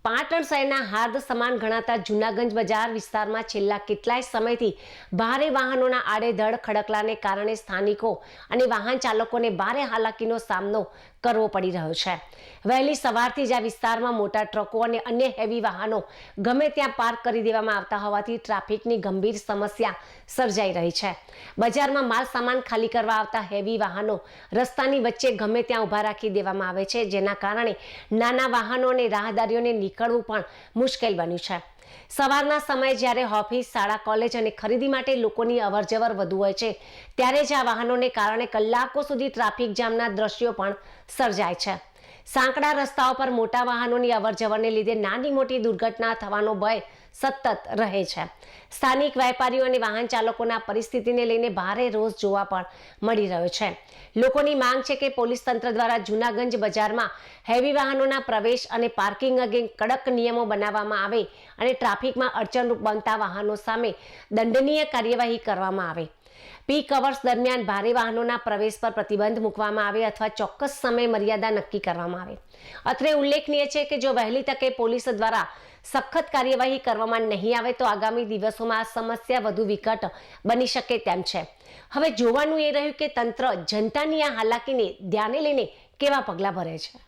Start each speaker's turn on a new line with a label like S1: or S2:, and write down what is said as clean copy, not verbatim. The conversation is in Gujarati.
S1: પાટણ શહેરના હાર્દ સમાન ગણાતા જૂનાગંજ બજાર વિસ્તારમાં છેલ્લા કેટલાય સમયથી ભારે વાહનોના આડેધડ ખડકલાને કારણે સ્થાનિકો અને વાહન ચાલકોને ભારે હાલાકીનો સામનો કરવો પડી રહ્યો છે। વહેલી સવારથી જ આ વિસ્તારમાં મોટા ટ્રકો અને અન્ય હેવી વાહનો ગમે ત્યાં પાર્ક કરી દેવામાં આવતા હોવાથી ટ્રાફિકની ગંભીર સમસ્યા સર્જાઈ રહી છે। બજારમાં માલ સામાન ખાલી કરવા આવતા હેવી વાહનો રસ્તાની વચ્ચે ગમે ત્યાં ઊભા રાખી દેવામાં આવે છે, જેના કારણે નાના વાહનો અને રાહદારીઓને નીકળવું પણ મુશ્કેલ બન્યું છે। સવારના સમયે જ્યારે ઓફિસ, શાળા, કોલેજ અને ખરીદી માટે લોકોની અવરજવર વધુ હોય છે, ત્યારે જ આ વાહનોને કારણે કલાકો સુધી ટ્રાફિક જામના દ્રશ્યો પણ સર્જાય છે। સાંકડા રસ્તાઓ પર મોટા વાહનોની અવરજવરને લીધે નાની મોટી દુર્ઘટના થવાનો ભય સતત રહે છે। સ્થાનિક વેપારીઓ અને વાહન ચાલકોના પરિસ્થિતિને લઈને ભારે રોષ જોવા પણ મળી રહ્યો છે। લોકોની માંગ છે કે પોલીસ તંત્ર દ્વારા જૂનાગંજ બજારમાં હેવી વાહનોના પ્રવેશ અને પાર્કિંગ અંગે કડક નિયમો બનાવવામાં આવે અને ટ્રાફિકમાં અડચણરૂપ બનતા વાહનો સામે દંડનીય કાર્યવાહી કરવામાં આવે। પીક અવર્સ દરમિયાન ભારે વાહનોના પ્રવેશ પર પ્રતિબંધ મૂકવામાં આવે અથવા ચોક્કસ સમય મર્યાદા નક્કી કરવામાં આવે। અત્રે ઉલ્લેખનીય છે કે જો વહેલી તકે પોલીસ દ્વારા સખત કાર્યવાહી કરવામાં નહીં આવે તો આગામી દિવસોમાં આ સમસ્યા વધુ વિકટ બની શકે તેમ છે। હવે જોવાનું એ રહ્યું કે તંત્ર જનતાની આ હાલાકીને ધ્યાને લઈને કેવા પગલાં ભરે છે।